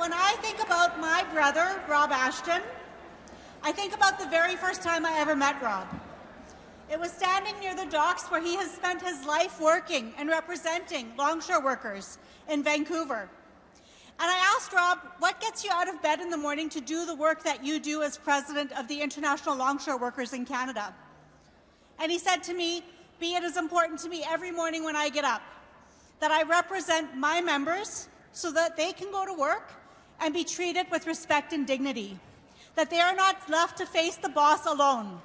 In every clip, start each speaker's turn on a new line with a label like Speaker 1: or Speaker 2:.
Speaker 1: when I think about my brother, Rob Ashton, I think about the very first time I ever met Rob. It was standing near the docks where he has spent his life working and representing longshore workers in Vancouver. And I asked Rob, what gets you out of bed in the morning to do the work that you do as president of the International Longshore Workers in Canada? And he said to me, Bea, it is important to me every morning when I get up that I represent my members so that they can go to work and be treated with respect and dignity, that they are not left to face the boss alone.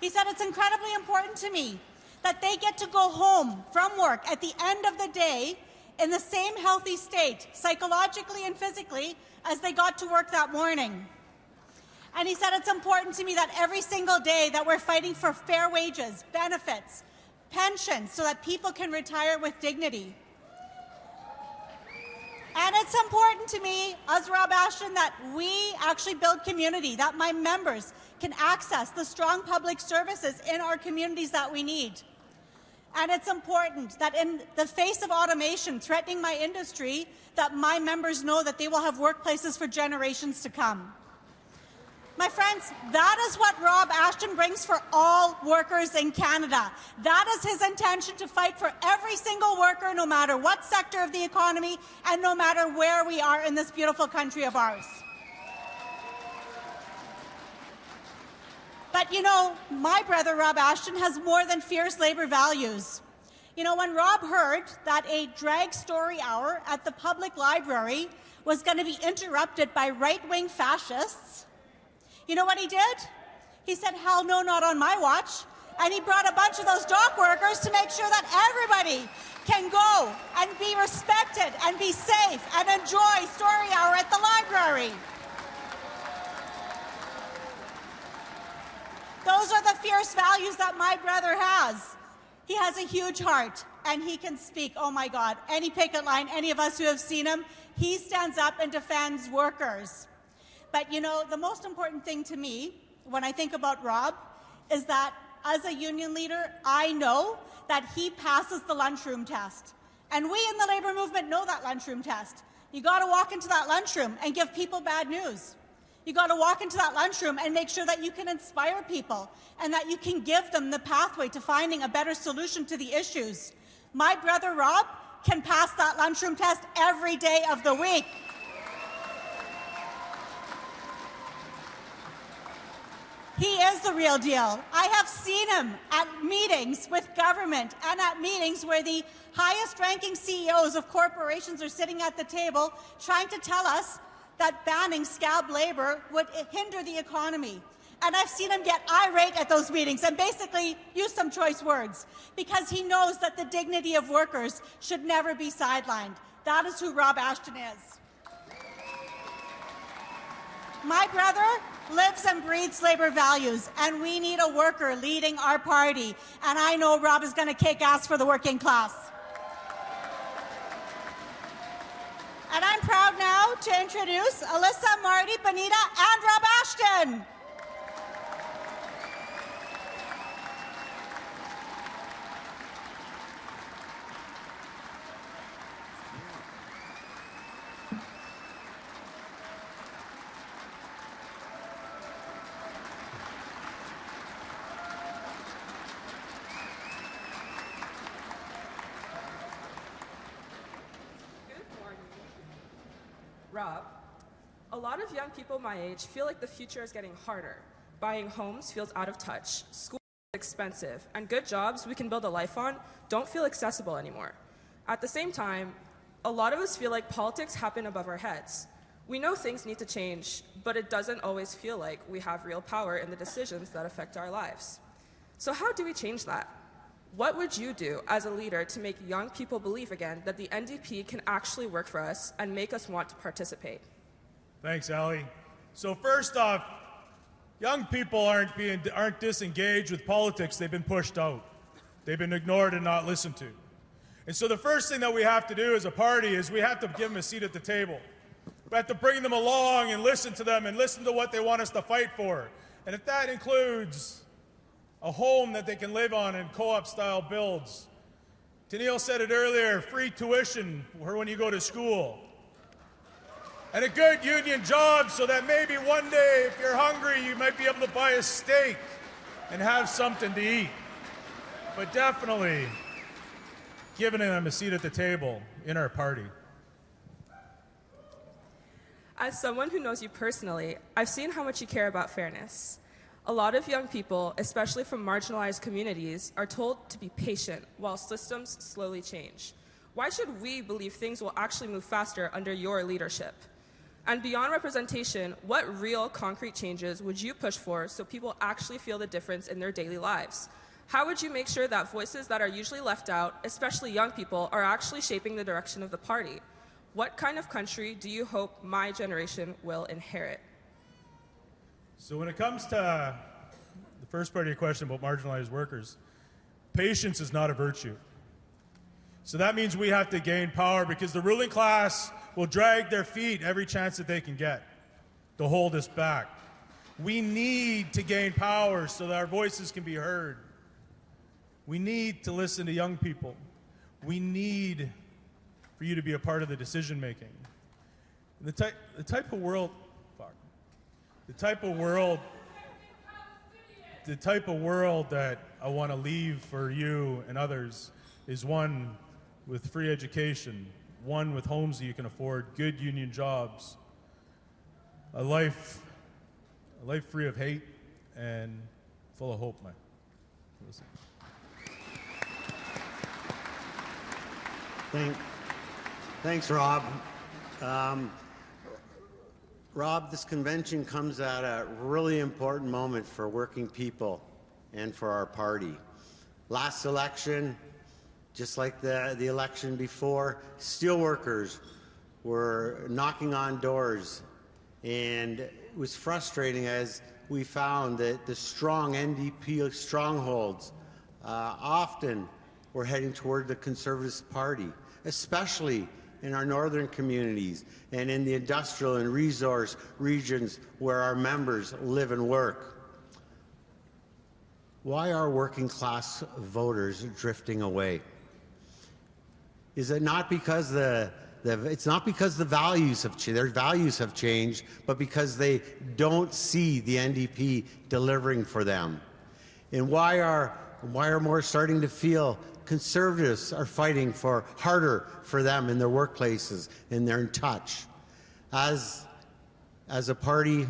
Speaker 1: He said, it's incredibly important to me that they get to go home from work at the end of the day in the same healthy state, psychologically and physically, as they got to work that morning. And he said, it's important to me that every single day that we're fighting for fair wages, benefits, pensions, so that people can retire with dignity. And it's important to me, as Rob Ashton, that we actually build community, that my members can access the strong public services in our communities that we need. And it's important that in the face of automation threatening my industry, that my members know that they will have workplaces for generations to come. My friends, that is what Rob Ashton brings for all workers in Canada. That is his intention, to fight for every single worker, no matter what sector of the economy and no matter where we are in this beautiful country of ours. But you know, my brother Rob Ashton has more than fierce labour values. You know, when Rob heard that a drag story hour at the public library was going to be interrupted by right-wing fascists, you know what he did? He said, hell no, not on my watch. And he brought a bunch of those dock workers to make sure that everybody can go and be respected and be safe and enjoy story hour at the library. Those are the fierce values that my brother has. He has a huge heart, and he can speak, oh my God, any picket line, any of us who have seen him, he stands up and defends workers. But you know, the most important thing to me when I think about Rob is that as a union leader, I know that he passes the lunchroom test. And we in the labour movement know that lunchroom test. You got to walk into that lunchroom and give people bad news. You got to walk into that lunchroom and make sure that you can inspire people and that you can give them the pathway to finding a better solution to the issues. My brother Rob can pass that lunchroom test every day of the week. He is the real deal. I have seen him at meetings with government and at meetings where the highest-ranking CEOs of corporations are sitting at the table trying to tell us that banning scab labour would hinder the economy. And I've seen him get irate at those meetings and basically use some choice words because he knows that the dignity of workers should never be sidelined. That is who Rob Ashton is. My brother lives and breathes labour values, and we need a worker leading our party. And I know Rob is going to kick ass for the working class. And I'm proud now to introduce Alyssa, Marty, Bonita, and Rob Ashton.
Speaker 2: Rob, a lot of young people my age feel like the future is getting harder. Buying homes feels out of touch, school is expensive, and good jobs we can build a life on don't feel accessible anymore. At the same time, a lot of us feel like politics happen above our heads. We know things need to change, but it doesn't always feel like we have real power in the decisions that affect our lives. So how do we change that? What would you do as a leader to make young people believe again that the NDP can actually work for us and make us want to participate?
Speaker 3: Thanks, Ali. So first off, young people aren't disengaged with politics. They've been pushed out. They've been ignored and not listened to. And so the first thing that we have to do as a party is we have to give them a seat at the table. We have to bring them along and listen to them and listen to what they want us to fight for. And if that includes a home that they can live on in co-op style builds. Tennille said it earlier, free tuition for when you go to school. and a good union job so that maybe one day, if you're hungry, you might be able to buy a steak and have something to eat. But definitely giving them a seat at the table in our party.
Speaker 2: As someone who knows you personally, I've seen how much you care about fairness. A lot of young people, especially from marginalized communities, are told to be patient while systems slowly change. Why should we believe things will actually move faster under your leadership? And beyond representation, what real concrete changes would you push for so people actually feel the difference in their daily lives? How would you make sure that voices that are usually left out, especially young people, are actually shaping the direction of the party? What kind of country do you hope my generation will inherit?
Speaker 3: So when it comes to the first part of your question about marginalized workers, patience is not a virtue. So that means we have to gain power because the ruling class will drag their feet every chance that they can get to hold us back. We need to gain power so that our voices can be heard. We need to listen to young people. We need for you to be a part of the decision making. The type of world that I want to leave for you and others is one with free education, one with homes that you can afford, good union jobs, a life free of hate and full of hope, man. Listen.
Speaker 4: Thanks, Rob. Rob, this convention comes at a really important moment for working people and for our party. Last election, just like the election before, steelworkers were knocking on doors, and it was frustrating as we found that the strong NDP strongholds often were heading toward the Conservative Party, especially in our northern communities and in the industrial and resource regions where our members live and work. Why are working class voters drifting away? Is it not because it's not because the values have changed, their values have changed, but because they don't see the NDP delivering for them? And why are more starting to feel Conservatives are fighting harder for them in their workplaces and they're in touch? As a party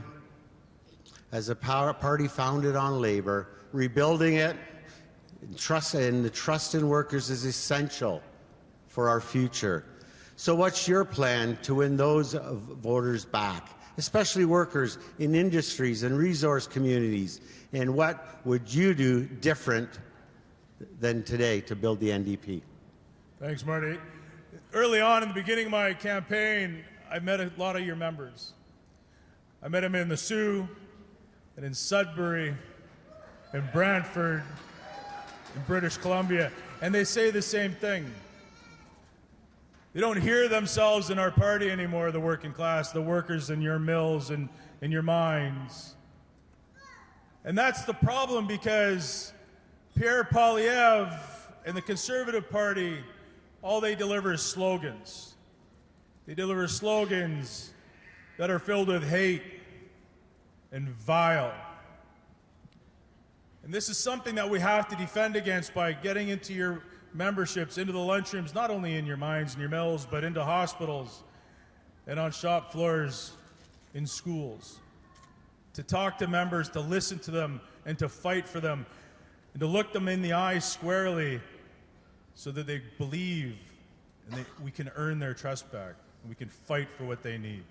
Speaker 4: founded on labor, rebuilding it and the trust in workers is essential for our future. So what's your plan to win those voters back, especially workers in industries and resource communities? And what would you do different than today to build the NDP?
Speaker 3: Thanks, Marty. Early on in the beginning of my campaign, I met a lot of your members. I met them in the Sioux, and in Sudbury, in Brantford, in British Columbia, and they say the same thing. They don't hear themselves in our party anymore, the working class, the workers in your mills and in your mines. And that's the problem, because Pierre Poilievre and the Conservative Party, all they deliver is slogans. They deliver slogans that are filled with hate and vile. And this is something that we have to defend against by getting into your memberships, into the lunchrooms, not only in your mines and your mills, but into hospitals and on shop floors in schools. To talk to members, to listen to them, and to fight for them, and to look them in the eyes squarely so that they believe and we can earn their trust back, and we can fight for what they need.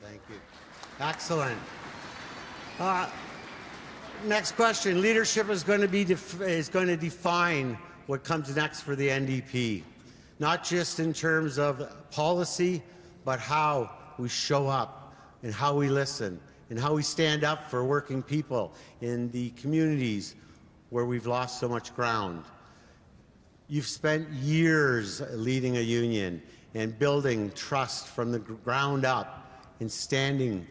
Speaker 4: Thank you. Excellent. Next question. Leadership is going to define what comes next for the NDP, not just in terms of policy, but how we show up and how we listen and how we stand up for working people in the communities where we've lost so much ground. You've spent years leading a union and building trust from the ground up and standing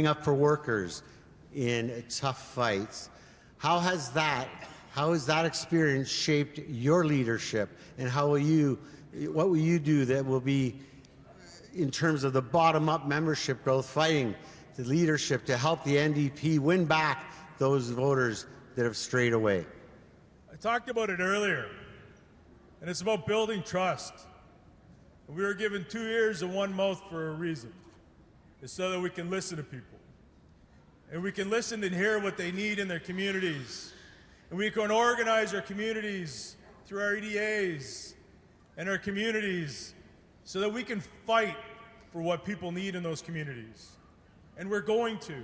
Speaker 4: up for workers in tough fights. How has that experience shaped your leadership, and what will you do that will be in terms of the bottom-up membership growth, fighting the leadership to help the NDP win back those voters that have strayed away.
Speaker 3: I talked about it earlier, and it's about building trust. We were given 2 ears and 1 mouth for a reason. It's so that we can listen to people. And we can listen and hear what they need in their communities. And we can organize our communities through our EDAs and our communities so that we can fight for what people need in those communities. And we're going to.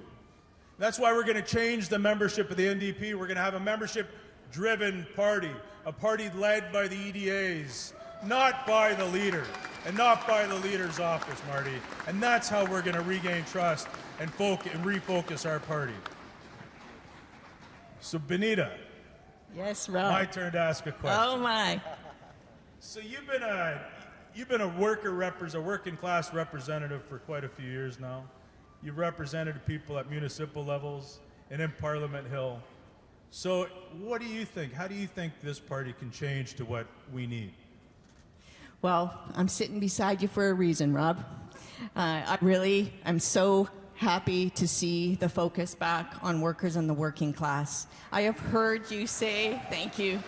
Speaker 3: That's why we're going to change the membership of the NDP. We're going to have a membership-driven party, a party led by the EDAs, not by the leader, and not by the leader's office, Marty. And that's how we're going to regain trust and refocus our party. So, Bonita.
Speaker 5: Yes, Rob.
Speaker 3: My turn to ask a question.
Speaker 5: Oh, my.
Speaker 3: So you've been a working class representative for quite a few years now. You've represented people at municipal levels and in Parliament Hill. So what do you think? How do you think this party can change to what we need?
Speaker 5: Well, I'm sitting beside you for a reason, Rob. I'm so happy to see the focus back on workers and the working class. I have heard you say, thank you.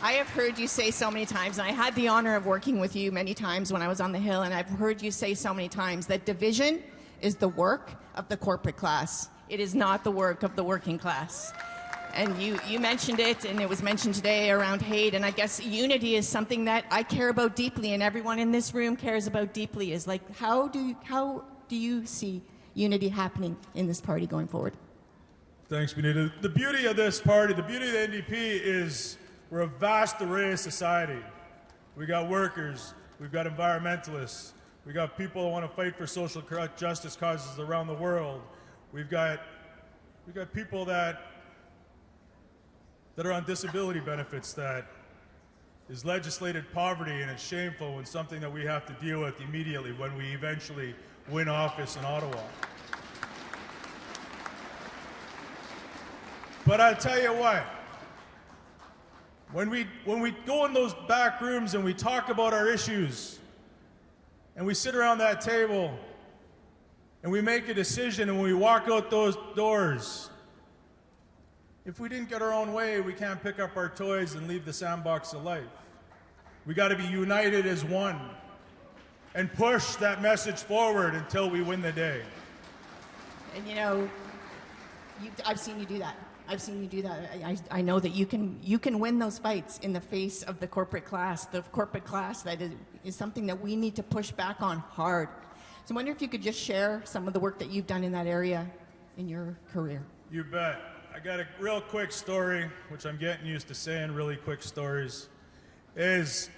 Speaker 5: I have heard you say so many times, and I had the honor of working with you many times when I was on the Hill, and I've heard you say so many times that division is the work of the corporate class. It is not the work of the working class. And you mentioned it, and it was mentioned today around hate, and I guess unity is something that I care about deeply, and everyone in this room cares about deeply, is like, how do you see unity happening in this party going forward?
Speaker 3: Thanks, Bonita. The beauty of this party, the beauty of the NDP is we're a vast array of society. We got workers, we've got environmentalists, we got people that want to fight for social justice causes around the world. We've got people that are on disability benefits, that is legislated poverty, and it's shameful and something that we have to deal with immediately when we eventually win office in Ottawa. But I'll tell you what, when we go in those back rooms and we talk about our issues, and we sit around that table, and we make a decision, and when we walk out those doors, if we didn't get our own way, we can't pick up our toys and leave the sandbox of life. We got to be united as one and push that message forward until we win the day.
Speaker 5: And you know, I've seen you do that. I've seen you do that. I know that you can win those fights in the face of the corporate class. The corporate class that is something that we need to push back on hard. So I wonder if you could just share some of the work that you've done in that area in your career.
Speaker 3: You bet. I got a real quick story, which I'm getting used to saying really quick stories, is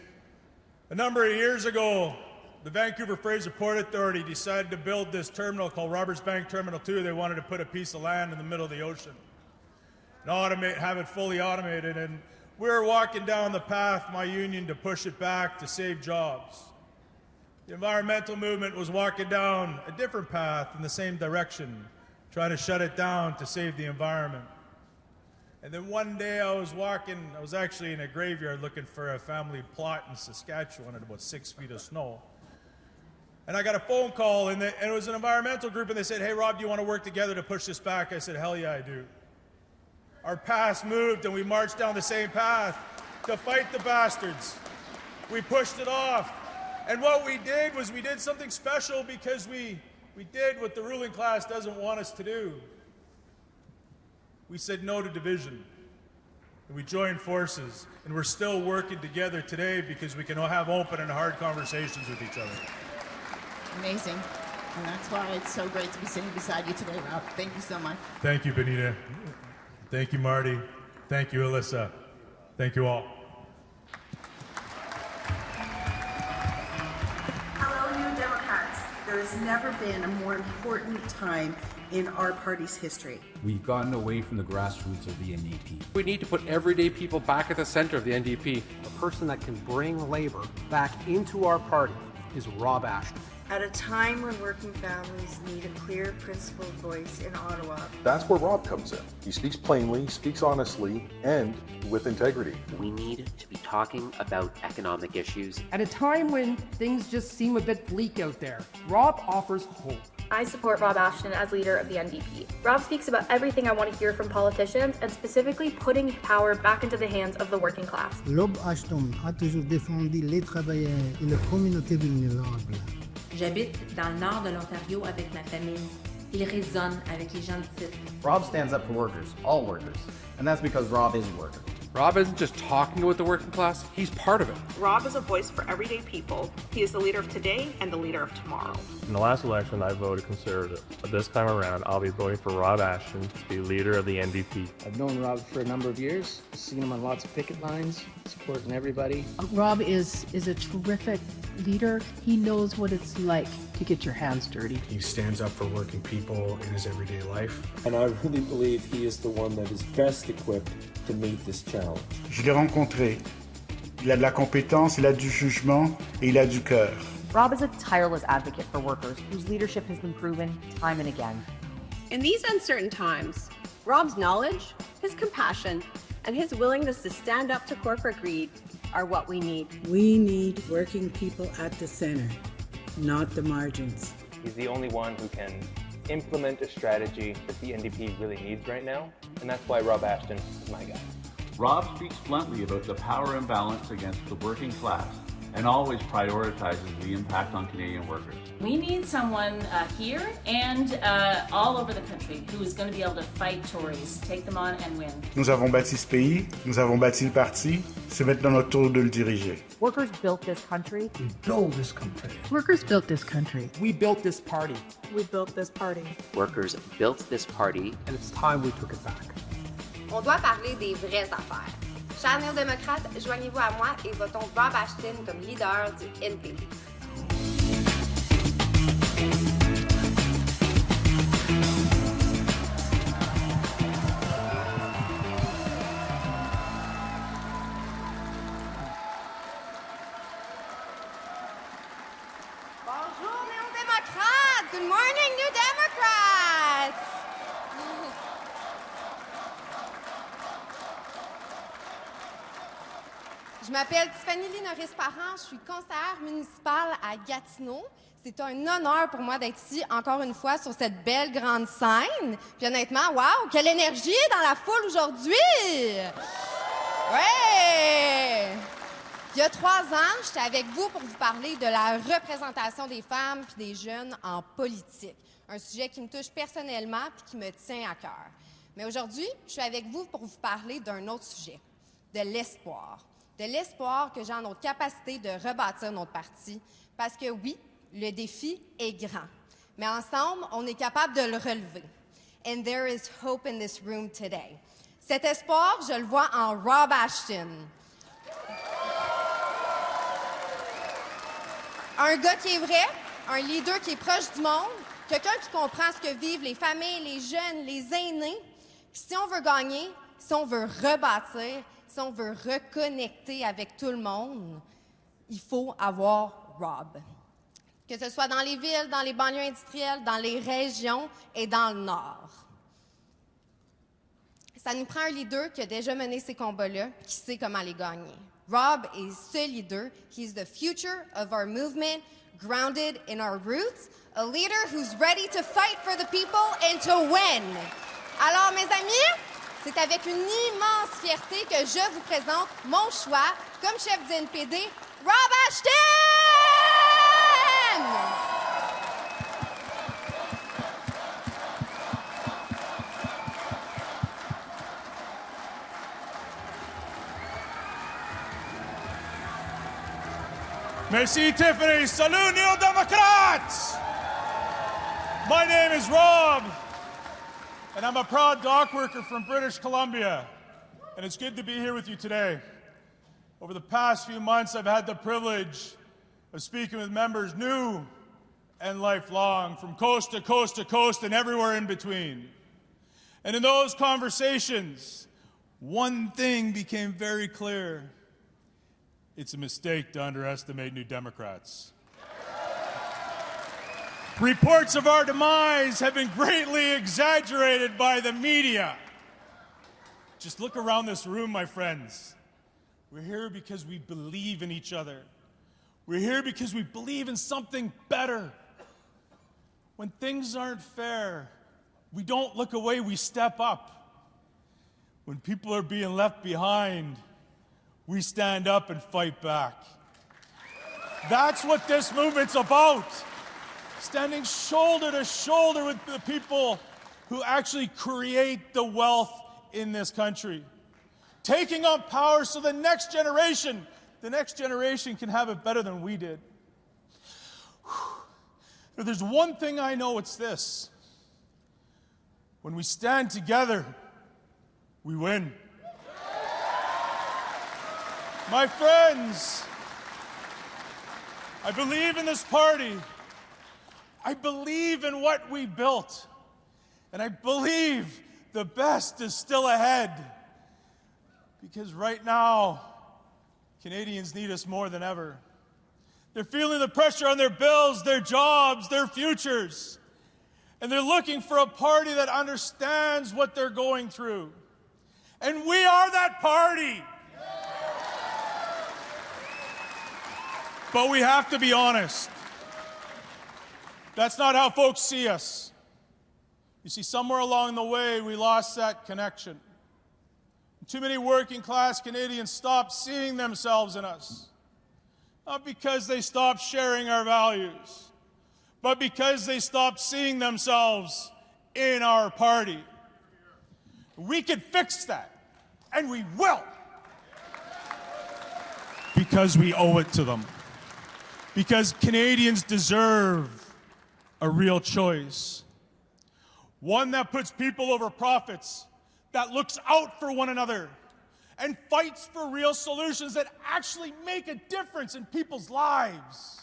Speaker 3: a number of years ago, the Vancouver Fraser Port Authority decided to build this terminal called Roberts Bank Terminal 2. They wanted to put a piece of land in the middle of the ocean and have it fully automated. And we were walking down the path, my union, to push it back to save jobs. The environmental movement was walking down a different path in the same direction, trying to shut it down to save the environment. And then one day I was actually in a graveyard looking for a family plot in Saskatchewan at about 6 feet of snow. And I got a phone call, and it was an environmental group, and they said, "Hey, Rob, do you want to work together to push this back?" I said, "Hell yeah, I do." Our paths moved, and we marched down the same path to fight the bastards. We pushed it off. And what we did was we did something special because we did what the ruling class doesn't want us to do. We said no to division. And we joined forces. And we're still working together today because we can have open and hard conversations with each other.
Speaker 5: Amazing. And that's why it's so great to be sitting beside you today, Rob. Thank you so much.
Speaker 3: Thank you, Bonita. Thank you, Marty. Thank you, Alyssa. Thank you all.
Speaker 6: Hello, New Democrats. There has never been a more important time in our party's history.
Speaker 7: We've gotten away from the grassroots of the NDP.
Speaker 8: We need to put everyday people back at the center of the NDP.
Speaker 9: The person that can bring labor back into our party is Rob Ashton.
Speaker 6: At a time when working families need a clear, principled voice in Ottawa.
Speaker 9: That's where Rob comes in. He speaks plainly, speaks honestly, and with integrity.
Speaker 10: We need to be talking about economic issues.
Speaker 11: At a time when things just seem a bit bleak out there, Rob offers hope.
Speaker 12: I support Rob Ashton as leader of the NDP. Rob speaks about everything I want to hear from politicians and specifically putting power back into the hands of the working class.
Speaker 13: Rob Ashton a toujours défendu les travailleurs et les communautés vulnérables.
Speaker 14: J'habite dans le nord de l'Ontario avec ma famille. Il résonne avec les gens de type.
Speaker 15: Rob stands up for workers, all workers, and that's because Rob is a worker.
Speaker 8: Rob isn't just talking about the working class, he's part of it.
Speaker 16: Rob is a voice for everyday people. He is the leader of today and the leader of tomorrow.
Speaker 17: In the last election, I voted Conservative. But this time around, I'll be voting for Rob Ashton to be leader of the NDP.
Speaker 18: I've known Rob for a number of years, seen him on lots of picket lines, supporting everybody.
Speaker 19: Rob is a terrific leader. He knows what it's like to get your hands dirty.
Speaker 20: He stands up for working people in his everyday life.
Speaker 21: And I really believe he is the one that is best equipped to meet this challenge.
Speaker 22: Je l'ai rencontré. Il a de la compétence, il a du jugement et il a du cœur.
Speaker 23: Rob is a tireless advocate for workers whose leadership has been proven time and again.
Speaker 24: In these uncertain times, Rob's knowledge, his compassion, and his willingness to stand up to corporate greed are what we need.
Speaker 25: We need working people at the center, not the margins.
Speaker 26: He's the only one who can implement a strategy that the NDP really needs right now, and that's why Rob Ashton is my guy.
Speaker 27: Rob speaks bluntly about the power imbalance against the working class and always prioritizes the impact on Canadian workers.
Speaker 28: We need someone here and all over the country who is going to be able to fight Tories, take them on and win.
Speaker 22: Nous avons bâti ce pays, nous avons bâti le parti, c'est maintenant notre tour de le diriger.
Speaker 11: Workers built this country.
Speaker 13: We built this country.
Speaker 19: Workers built this country.
Speaker 11: We built this party.
Speaker 6: We built this party.
Speaker 10: Workers built this party.
Speaker 18: And it's time we took it back.
Speaker 29: On doit parler des vraies affaires. Chers néo-démocrates, joignez-vous à moi et votons Rob Ashton comme leader du NDP. Bonjour néo-démocrates! Good morning, New Democrats! Je m'appelle Tiffany Lénoris-Parent, je suis conseillère municipale à Gatineau. C'est un honneur pour moi d'être ici encore une fois sur cette belle grande scène. Puis honnêtement, wow, quelle énergie dans la foule aujourd'hui! Ouais! Il y a 3 ans, j'étais avec vous pour vous parler de la représentation des femmes puis des jeunes en politique. Un sujet qui me touche personnellement puis qui me tient à cœur. Mais aujourd'hui, je suis avec vous pour vous parler d'un autre sujet, de l'espoir. De l'espoir que j'ai en notre capacité de rebâtir notre parti. Parce que oui, le défi est grand. Mais ensemble, on est capable de le relever. And there is hope in this room today. Cet espoir, je le vois en Rob Ashton. Un gars qui est vrai, un leader qui est proche du monde, quelqu'un qui comprend ce que vivent les familles, les jeunes, les aînés. Puis si on veut gagner, si on veut rebâtir, si on veut reconnecter avec tout le monde, il faut avoir Rob. Que ce soit dans les villes, dans les banlieues industrielles, dans les régions et dans le Nord. Ça nous prend un leader qui a déjà mené ces combats-là et qui sait comment les gagner. Rob est ce leader. He's the future of our movement, grounded in our roots, a leader who's ready to fight for the people and to win. Alors, mes amis, c'est avec une immense fierté que je vous présente mon choix comme chef du NPD, Rob Ashton!
Speaker 3: Merci Tiffany. Salut Néo-Démocrates! My name is Rob, and I'm a proud dock worker from British Columbia, and it's good to be here with you today. Over the past few months, I've had the privilege of speaking with members new and lifelong, from coast to coast to coast and everywhere in between. And in those conversations, one thing became very clear. It's a mistake to underestimate New Democrats. Reports of our demise have been greatly exaggerated by the media. Just look around this room, my friends. We're here because we believe in each other. We're here because we believe in something better. When things aren't fair, we don't look away, we step up. When people are being left behind, we stand up and fight back. That's what this movement's about. Standing shoulder to shoulder with the people who actually create the wealth in this country. Taking on power so the next generation can have it better than we did. If there's one thing I know, it's this. When we stand together, we win. My friends, I believe in this party. I believe in what we built. And I believe the best is still ahead. Because right now, Canadians need us more than ever. They're feeling the pressure on their bills, their jobs, their futures. And they're looking for a party that understands what they're going through. And we are that party. But we have to be honest. That's not how folks see us. You see, somewhere along the way, we lost that connection. Too many working-class Canadians stopped seeing themselves in us. Not because they stopped sharing our values, but because they stopped seeing themselves in our party. We could fix that, and we will. Because we owe it to them. Because Canadians deserve a real choice. One that puts people over profits, that looks out for one another, and fights for real solutions that actually make a difference in people's lives.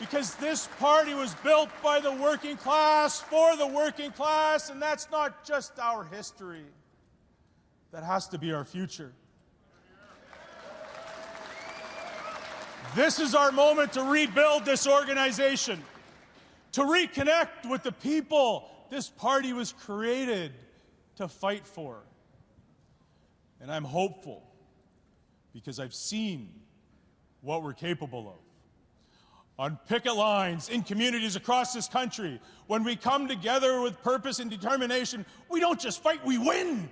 Speaker 3: Because this party was built by the working class, for the working class, and that's not just our history. That has to be our future. This is our moment to rebuild this organization, to reconnect with the people this party was created to fight for. And I'm hopeful because I've seen what we're capable of. On picket lines, in communities across this country, when we come together with purpose and determination, we don't just fight, we win.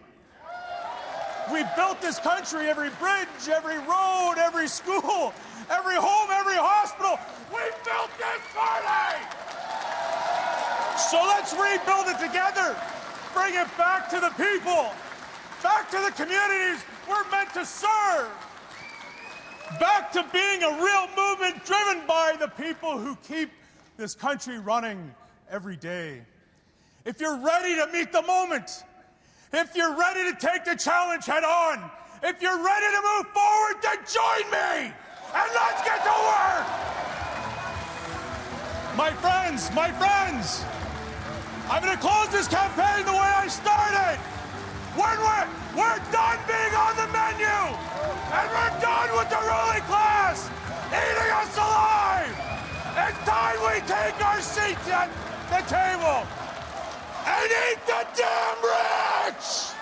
Speaker 3: We built this country, every bridge, every road, every school, every home, every hospital. We built this party! So let's rebuild it together. Bring it back to the people, back to the communities we're meant to serve. Back to being a real movement driven by the people who keep this country running every day. If you're ready to meet the moment, if you're ready to take the challenge head on, if you're ready to move forward, then join me and let's get to work. My friends, I'm going to close this campaign the way I started. We're done being on the menu, and we're done with the ruling class eating us alive. It's time we take our seats at the table and eat the damn rich!